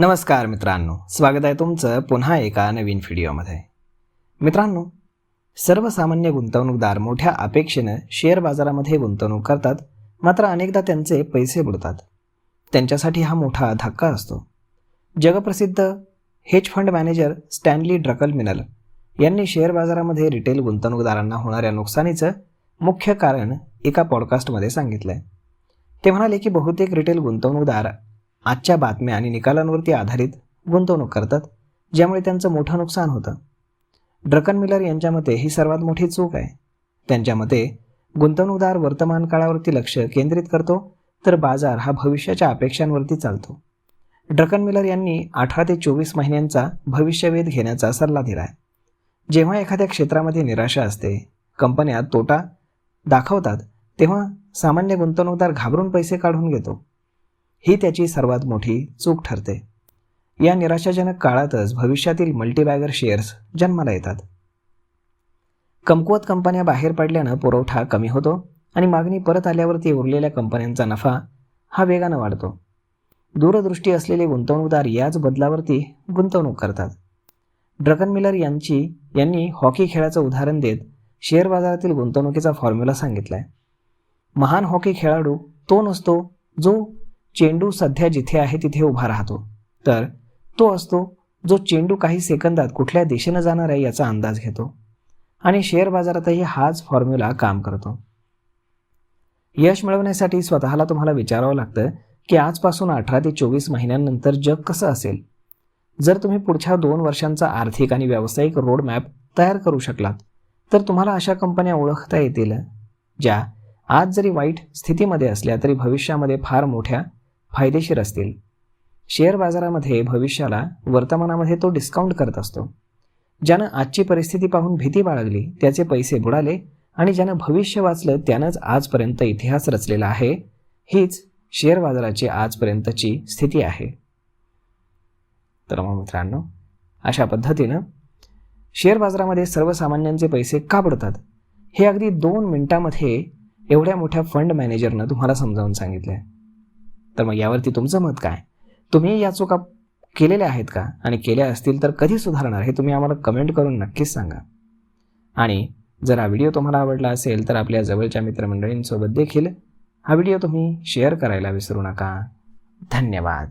नमस्कार मित्रांनो, स्वागत आहे तुमचं पुन्हा एका नवीन व्हिडिओमध्ये. मित्रांनो, सर्वसामान्य गुंतवणूकदार मोठ्या अपेक्षेनं शेअर बाजारामध्ये गुंतवणूक करतात, मात्र अनेकदा त्यांचे पैसे बुडतात. त्यांच्यासाठी हा मोठा धक्का असतो. जगप्रसिद्ध हेज फंड मॅनेजर स्टॅनली ड्रकनमिलर यांनी शेअर बाजारामध्ये रिटेल गुंतवणूकदारांना होणाऱ्या नुकसानीचं मुख्य कारण एका पॉडकास्टमध्ये सांगितलं आहे. ते म्हणाले की बहुतेक रिटेल गुंतवणूकदार आजच्या बातम्या आणि निकालांवरती आधारित गुंतवणूक करतात, ज्यामुळे त्यांचं मोठं नुकसान होतं. ड्रकनमिलर यांच्या मते ही सर्वात मोठी चूक आहे. त्यांच्या मते गुंतवणूकदार वर्तमान काळावरती लक्ष केंद्रित करतो, तर बाजार हा भविष्याच्या अपेक्षांवरती चालतो. ड्रकनमिलर यांनी 18 ते 24 महिन्यांचा भविष्यवेध घेण्याचा सल्ला दिला आहे. जेव्हा एखाद्या क्षेत्रामध्ये निराशा असते, कंपन्या तोटा दाखवतात, तेव्हा सामान्य गुंतवणूकदार घाबरून पैसे काढून घेतो. ही त्याची सर्वात मोठी चूक ठरते. या निराशाजनक काळातच भविष्यातील मल्टीबॅगर शेअर्स जन्माला येतात. कमकुवत कंपन्या बाहेर पडल्यानं पुरवठा कमी होतो आणि मागणी परत आल्यावरती उरलेल्या कंपन्यांचा नफा हा वेगानं वाढतो. दूरदृष्टी असलेले गुंतवणूकदार याच बदलावरती गुंतवणूक करतात. ड्रकनमिलर यांनी हॉकी खेळाचं उदाहरण देत शेअर बाजारातील गुंतवणुकीचा फॉर्म्युला सांगितला आहे. महान हॉकी खेळाडू तो नसतो जो चेंडू सध्या जिथे आहे तिथे उभा राहतो, तर तो असतो जो चेंडू काही सेकंदात कुठल्या दिशेनं जाणार आहे याचा अंदाज घेतो. आणि शेअर बाजारातही हाच फॉर्म्युला काम करतो. यश मिळवण्यासाठी स्वतःला तुम्हाला विचारावं लागतं की आजपासून 18 ते 24 महिन्यांनंतर जग कसं असेल. जर तुम्ही पुढच्या 2 वर्षांचा आर्थिक आणि व्यावसायिक रोडमॅप तयार करू शकलात, तर तुम्हाला अशा कंपन्या ओळखता येतील ज्या आज जरी वाईट स्थितीमध्ये असल्या तरी भविष्यामध्ये फार मोठ्या फायदेशीर असतील. शेअर बाजारामध्ये भविष्याला वर्तमानामध्ये तो डिस्काउंट करत असतो. ज्यानं आजची परिस्थिती पाहून भीती बाळगली त्याचे पैसे बुडाले, आणि ज्यानं भविष्य वाचलं त्यानंच आजपर्यंत इतिहास रचलेला आहे. हीच शेअर बाजाराची आजपर्यंतची स्थिती आहे. तर मग मित्रांनो, अशा पद्धतीनं शेअर बाजारामध्ये सर्वसामान्यांचे पैसे का बुडतात हे अगदी 2 मिनिटामध्ये एवढ्या मोठ्या फंड मॅनेजरनं तुम्हाला समजावून सांगितलं आहे. तर मग यावरती तुमचं मत काय? तुम्ही या चुका केलेल्या आहेत का? आणि केल्या असतील तर कधी सुधारणार हे तुम्ही आम्हाला कमेंट करून नक्कीच सांगा. आणि जर हा व्हिडिओ तुम्हाला आवडला असेल तर आपल्या जवळच्या मित्रमंडळींसोबत देखील हा व्हिडिओ तुम्ही शेअर करायला विसरू नका. धन्यवाद.